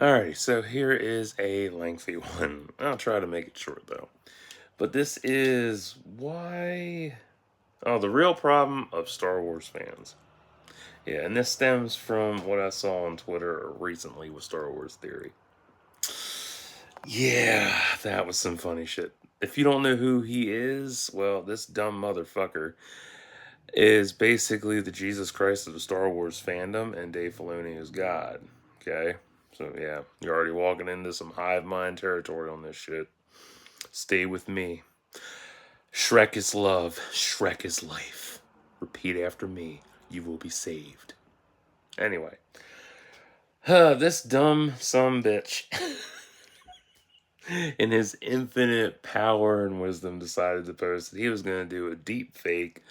Alrighty, so here is a lengthy one. I'll try to make it short though. But this is why. Oh, the real problem of Star Wars fans. Yeah, and this stems from what I saw on Twitter recently with Star Wars Theory. Yeah, that was some funny shit. If you don't know who he is, well, this dumb motherfucker is basically the Jesus Christ of the Star Wars fandom, and Dave Filoni is God. Okay? So, yeah, you're already walking into some hive mind territory on this shit. Stay with me. Shrek is love. Shrek is life. Repeat after me. You will be saved. Anyway. This dumb son bitch, in his infinite power and wisdom, decided to post that he was going to do a deep fake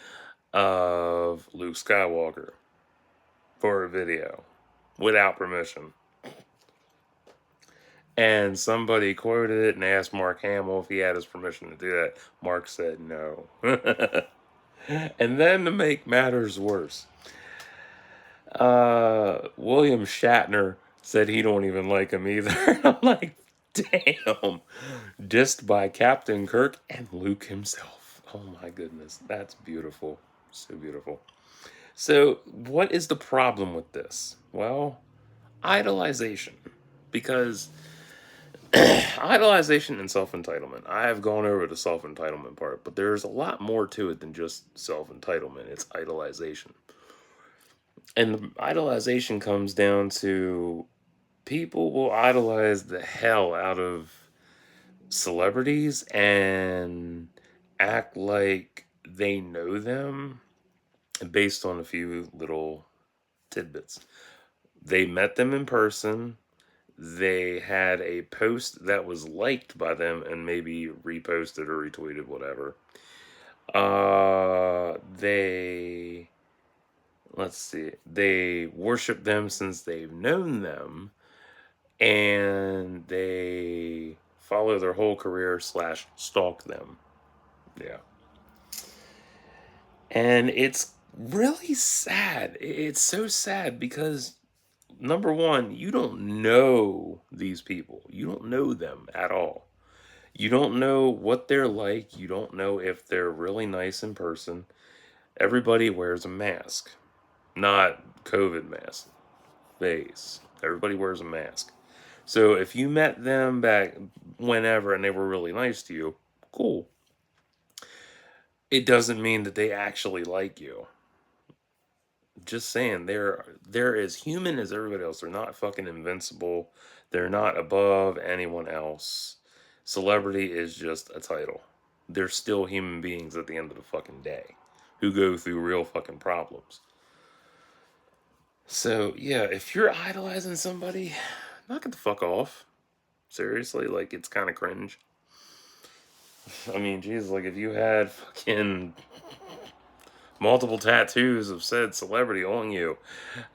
of Luke Skywalker for a video without permission. And somebody quoted it and asked Mark Hamill if he had his permission to do that. Mark said no. And then to make matters worse, William Shatner said he don't even like him either. And I'm like, damn. Dissed by Captain Kirk and Luke himself. Oh my goodness. That's beautiful. So beautiful. So, what is the problem with this? Well, idolization. Because idolization and self-entitlement. I have gone over the self-entitlement part, but there's a lot more to it than just self-entitlement. It's idolization. And the idolization comes down to people will idolize the hell out of celebrities and act like they know them based on a few little tidbits. They met them in person. They had a post that was liked by them and maybe reposted or retweeted, whatever. Let's see, they worship them since they've known them, and they follow their whole career / stalk them. Yeah. And it's really sad. It's so sad because number one, you don't know these people. You don't know them at all. You don't know what they're like. You don't know if they're really nice in person. Everybody wears a mask, not COVID mask, face. Everybody wears a mask. So if you met them back whenever and they were really nice to you, cool. It doesn't mean that they actually like you. Just saying, they're as human as everybody else. They're not fucking invincible. They're not above anyone else. Celebrity is just a title. They're still human beings at the end of the fucking day who go through real fucking problems. So, yeah, if you're idolizing somebody, knock it the fuck off. Seriously, like, it's kind of cringe. I mean, Jesus, like, if you had fucking multiple tattoos of said celebrity on you,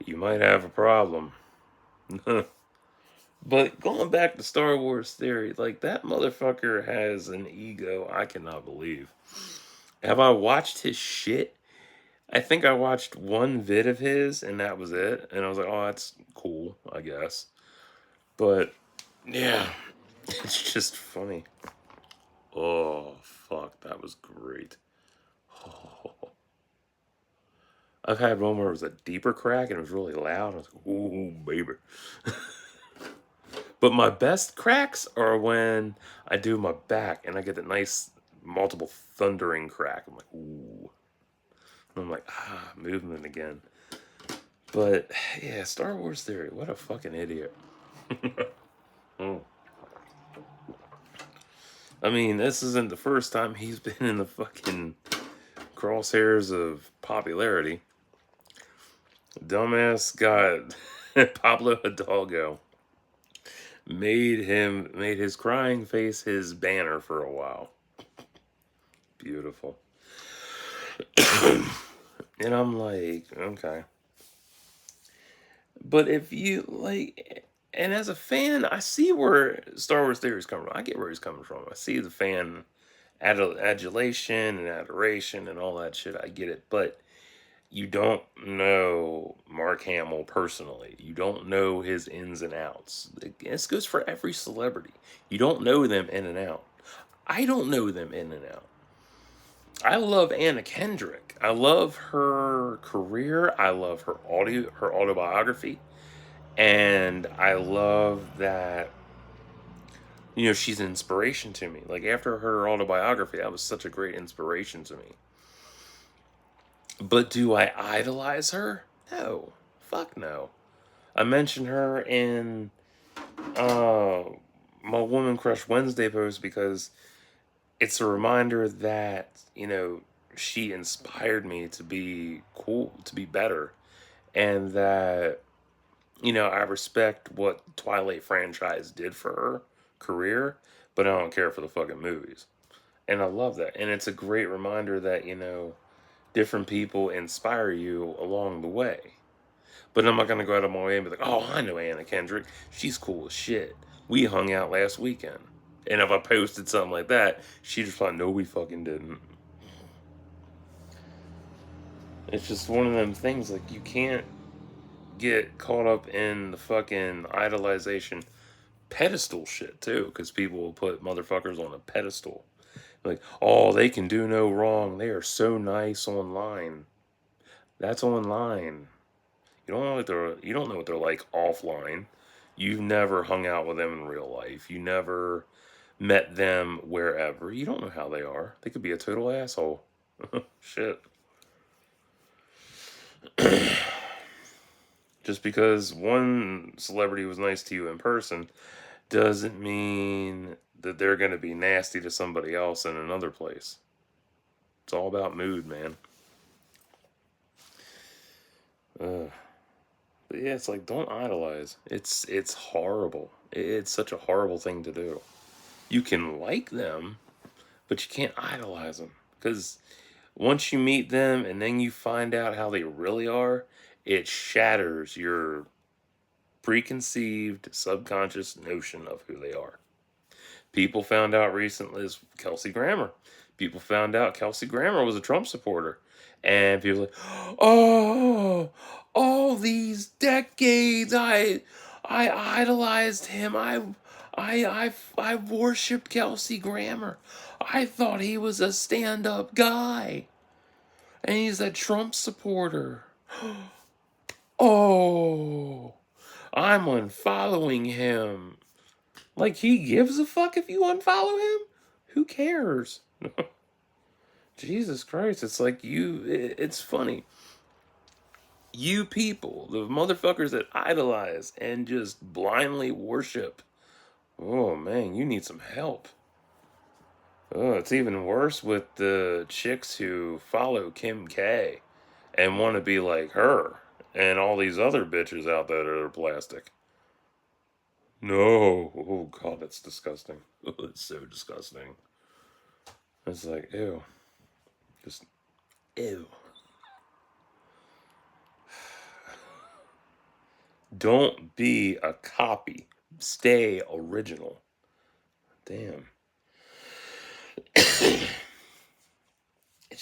you might have a problem. But going back to Star Wars Theory, like, that motherfucker has an ego I cannot believe. Have I watched his shit? I think I watched one vid of his, and that was it. And I was like, oh, that's cool, I guess. But, yeah, it's just funny. Oh, fuck, that was great. Oh. I've had one where it was a deeper crack, and it was really loud. I was like, ooh, baby. But my best cracks are when I do my back and I get that nice multiple thundering crack. I'm like, ooh. And I'm like, movement again. But yeah, Star Wars Theory, what a fucking idiot. Oh. I mean, this isn't the first time he's been in the fucking crosshairs of popularity. Dumbass got Pablo Hidalgo. Made his crying face his banner for a while. Beautiful. And I'm like, okay. But if you like, and as a fan, I see where Star Wars Theory is coming from. I get where he's coming from. I see the fan adulation and adoration and all that shit. I get it. But You don't know Mark Hamill personally. You don't know his ins and outs. This goes for every celebrity. You don't know them in and out. I don't know them in and out. I love Anna Kendrick. I love her career. I love her autobiography, and I love that she's an inspiration to me. Like after her autobiography, that was such a great inspiration to me. But do I idolize her? No. Fuck no. I mentioned her in uh, my Woman Crush Wednesday post because it's a reminder that, she inspired me to be cool, to be better. And that, I respect what Twilight franchise did for her career, but I don't care for the fucking movies. And I love that. And it's a great reminder that, different people inspire you along the way. But I'm not going to go out of my way and be like, oh, I know Anna Kendrick. She's cool as shit. We hung out last weekend. And if I posted something like that, she'd just probably, no, we fucking didn't. It's just one of them things, like, you can't get caught up in the fucking idolization pedestal shit, too. Because people will put motherfuckers on a pedestal. Like, oh, they can do no wrong. They are so nice online. That's online. You don't know what they're like offline. You've never hung out with them in real life. You never met them wherever. You don't know how they are. They could be a total asshole. Shit. Just because one celebrity was nice to you in person doesn't mean that they're going to be nasty to somebody else in another place. It's all about mood, man. Ugh. But yeah, it's like, don't idolize. It's horrible. It's such a horrible thing to do. You can like them, but you can't idolize them. Because once you meet them and then you find out how they really are, it shatters your preconceived subconscious notion of who they are. People found out recently is Kelsey Grammer. People found out Kelsey Grammer was a Trump supporter. And people were like, oh, all these decades I idolized him. I worshipped Kelsey Grammer. I thought he was a stand-up guy. And he's a Trump supporter. Oh, I'm unfollowing him. Like, he gives a fuck if you unfollow him? Who cares? Jesus Christ, it's like it's funny. You people, the motherfuckers that idolize and just blindly worship, oh man, you need some help. Oh, it's even worse with the chicks who follow Kim K and want to be like her and all these other bitches out there that are plastic. No. Oh god, that's disgusting. Oh, it's so disgusting. It's like, ew. Just, ew. Don't be a copy. Stay original. Damn. It's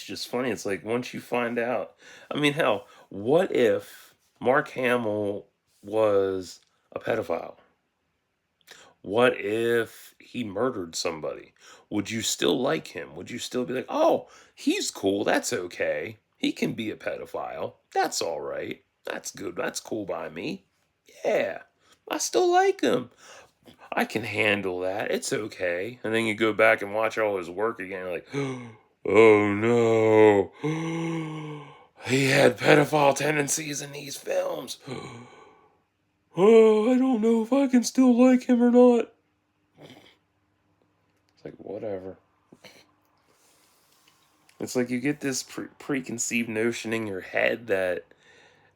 just funny. It's like once you find out. I mean, hell, what if Mark Hamill was a pedophile? What if he murdered somebody? Would you still like him? Would you still be like, oh, he's cool. That's okay. He can be a pedophile. That's all right. That's good. That's cool by me. Yeah, I still like him. I can handle that. It's okay. And then you go back and watch all his work again. Like, oh no. He had pedophile tendencies in these films. Oh, I don't know if I can still like him or not. It's like, whatever. It's like you get this preconceived notion in your head that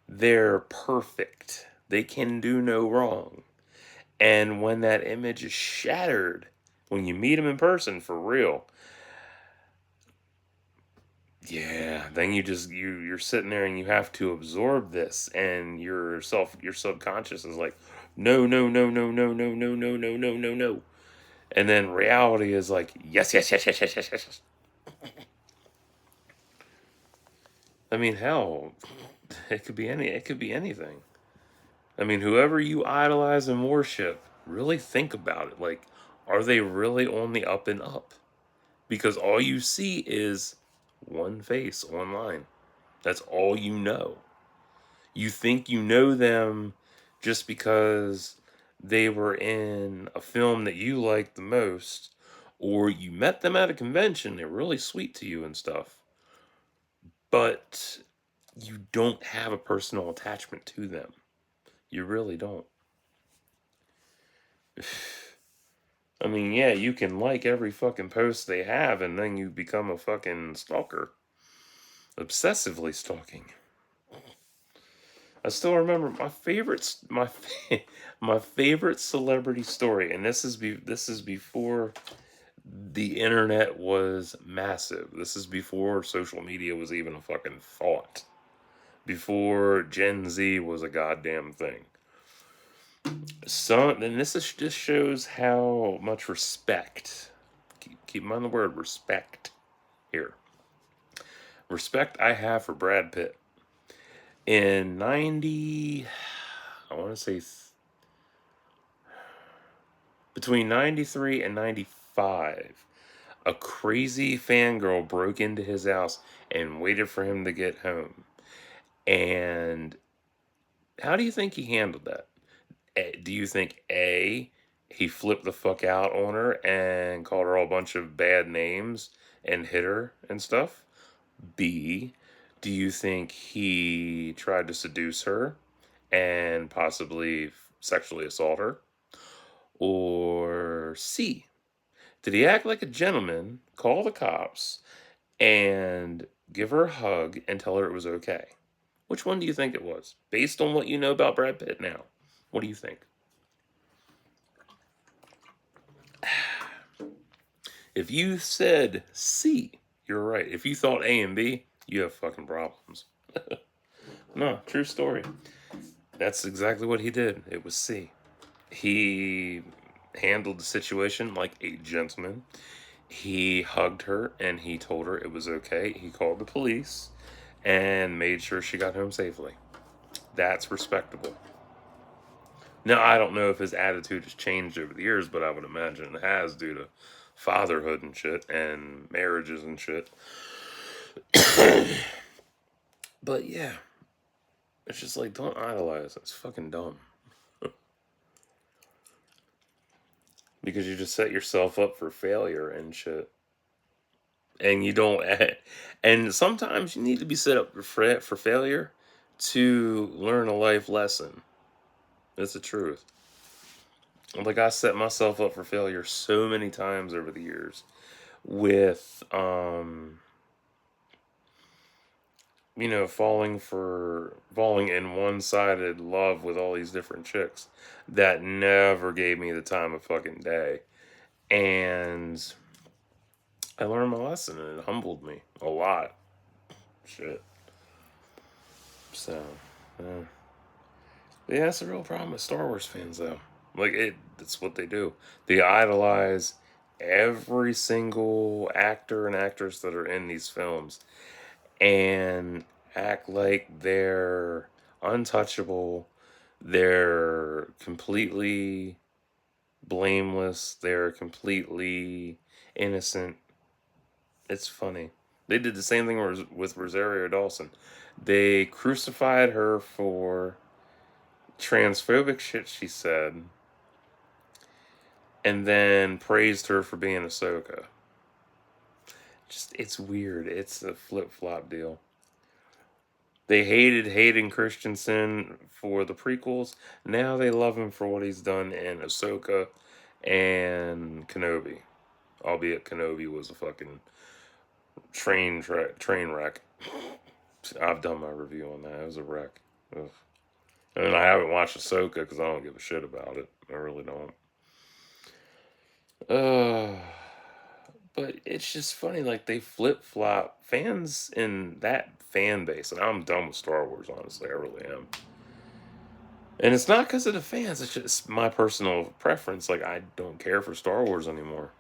they're perfect. They can do no wrong. And when that image is shattered, when you meet them in person for real, yeah, then you're sitting there and you have to absorb this, and your subconscious is like, no, no, no, no, no, no, no, no, no, no, no, no. And then reality is like, yes, yes, yes, yes, yes, yes, yes. I mean, hell, it could be anything. I mean, whoever you idolize and worship, really think about it. Like, are they really on the up and up? Because all you see is one face online. That's all you know. You think you know them just because they were in a film that you like the most, or you met them at a convention, they're really sweet to you and stuff, but you don't have a personal attachment to them. You really don't. I mean, yeah, you can like every fucking post they have, and then you become a fucking stalker. Obsessively stalking. I still remember my favorite celebrity story, and this is before the internet was massive. This is before social media was even a fucking thought. Before Gen Z was a goddamn thing. So, and this shows how much respect. Keep in mind the word respect here. Respect I have for Brad Pitt. In 90, I want to say between 93 and 95, a crazy fangirl broke into his house and waited for him to get home. And how do you think he handled that? Do you think A, he flipped the fuck out on her and called her a bunch of bad names and hit her and stuff? B, do you think he tried to seduce her and possibly sexually assault her? Or C, did he act like a gentleman, call the cops, and give her a hug and tell her it was okay? Which one do you think it was? Based on what you know about Brad Pitt now, what do you think? If you said C, you're right. If you thought A and B, you have fucking problems. No, true story. That's exactly what he did. It was C. He handled the situation like a gentleman. He hugged her and he told her it was okay. He called the police and made sure she got home safely. That's respectable. Now, I don't know if his attitude has changed over the years, but I would imagine it has due to fatherhood and shit and marriages and shit. But yeah, it's just like, don't idolize. It's fucking dumb. Because you just set yourself up for failure and shit. And you don't, and sometimes you need to be set up for failure to learn a life lesson. It's the truth. Like, I set myself up for failure so many times over the years with, falling in one-sided love with all these different chicks that never gave me the time of fucking day. And I learned my lesson and it humbled me a lot. Shit. So, yeah. Yeah, that's the real problem with Star Wars fans, though. Like, it's what they do. They idolize every single actor and actress that are in these films and act like they're untouchable, they're completely blameless, they're completely innocent. It's funny. They did the same thing with Rosario Dawson. They crucified her for transphobic shit she said, and then praised her for being Ahsoka. Just, it's weird. It's a flip flop deal. They hated Hayden Christensen for the prequels. Now they love him for what he's done in Ahsoka and Kenobi. Albeit Kenobi was a fucking train wreck. I've done my review on that. It was a wreck. Ugh. And I haven't watched Ahsoka because I don't give a shit about it. I really don't. Uh, but it's just funny, like they flip flop fans in that fan base, and I'm done with Star Wars. Honestly, I really am. And it's not because of the fans; it's just my personal preference. Like, I don't care for Star Wars anymore.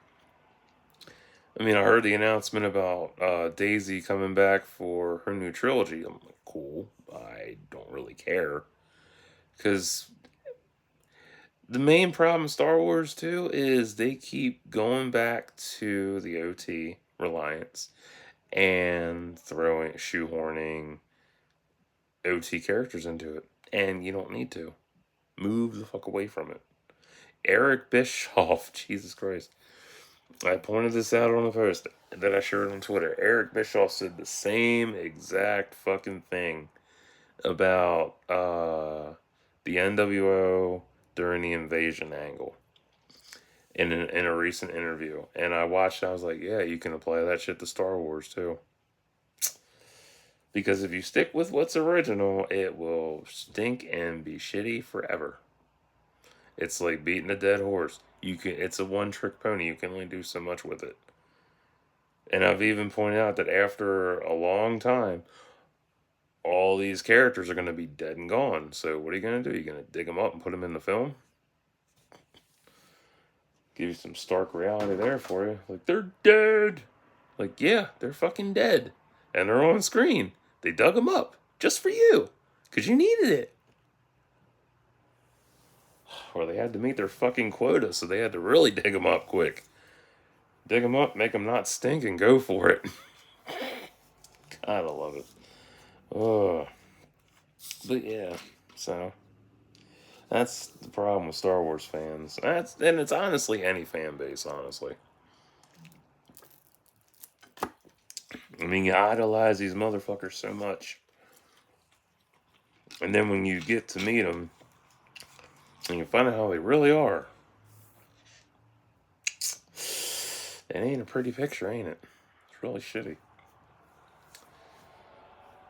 I mean, I heard the announcement about Daisy coming back for her new trilogy. I'm like, cool. I don't really care. Because the main problem with Star Wars, too, is they keep going back to the OT reliance and shoehorning OT characters into it. And you don't need to. Move the fuck away from it. Eric Bischoff, Jesus Christ. I pointed this out on the post that I shared on Twitter. Eric Bischoff said the same exact fucking thing about the NWO during the invasion angle in a recent interview. And I watched it, I was like, yeah, you can apply that shit to Star Wars too. Because if you stick with what's original, it will stink and be shitty forever. It's like beating a dead horse. It's a one-trick pony. You can only do so much with it. And I've even pointed out that after a long time, all these characters are going to be dead and gone. So what are you going to do? You're going to dig them up and put them in the film? Give you some stark reality there for you. Like, they're dead. Like, yeah, they're fucking dead. And they're on screen. They dug them up just for you. Because you needed it. Or they had to meet their fucking quota, so they had to really dig them up quick. Dig them up, make them not stink, and go for it. God, I love it. Oh. But yeah, so that's the problem with Star Wars fans. And it's honestly any fan base, honestly. I mean, you idolize these motherfuckers so much. And then when you get to meet them, and you find out how they really are, it ain't a pretty picture, ain't it? It's really shitty.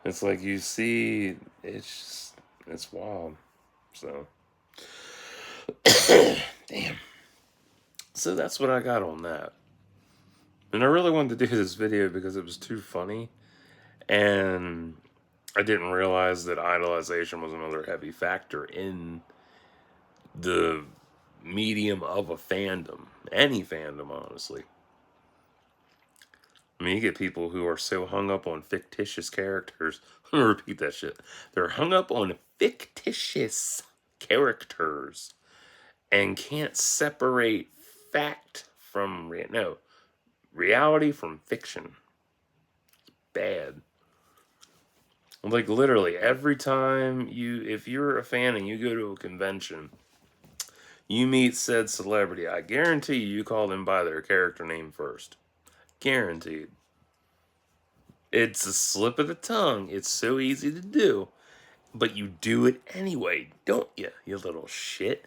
It's like you see, it's wild. So, damn. So that's what I got on that. And I really wanted to do this video because it was too funny. And I didn't realize that idolization was another heavy factor in the medium of a fandom. Any fandom, honestly. I mean, you get people who are so hung up on fictitious characters. I'm gonna repeat that shit. They're hung up on fictitious characters and can't separate fact from reality from fiction. Bad. Like literally every time if you're a fan and you go to a convention, you meet said celebrity, I guarantee you call them by their character name first. Guaranteed. It's a slip of the tongue. It's so easy to do. But you do it anyway, don't you? You little shit.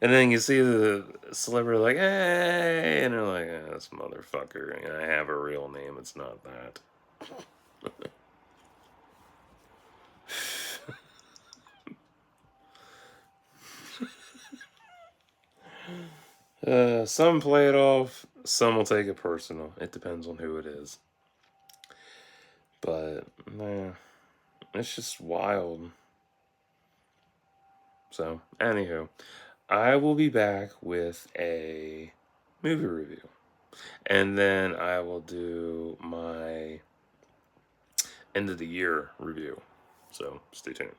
And then you see the celebrity like, hey, and they're like, this motherfucker. And I have a real name. It's not that. Some play it off. Some will take it personal. It depends on who it is. But, man, it's just wild. So, anywho, I will be back with a movie review. And then I will do my end of the year review. So, stay tuned.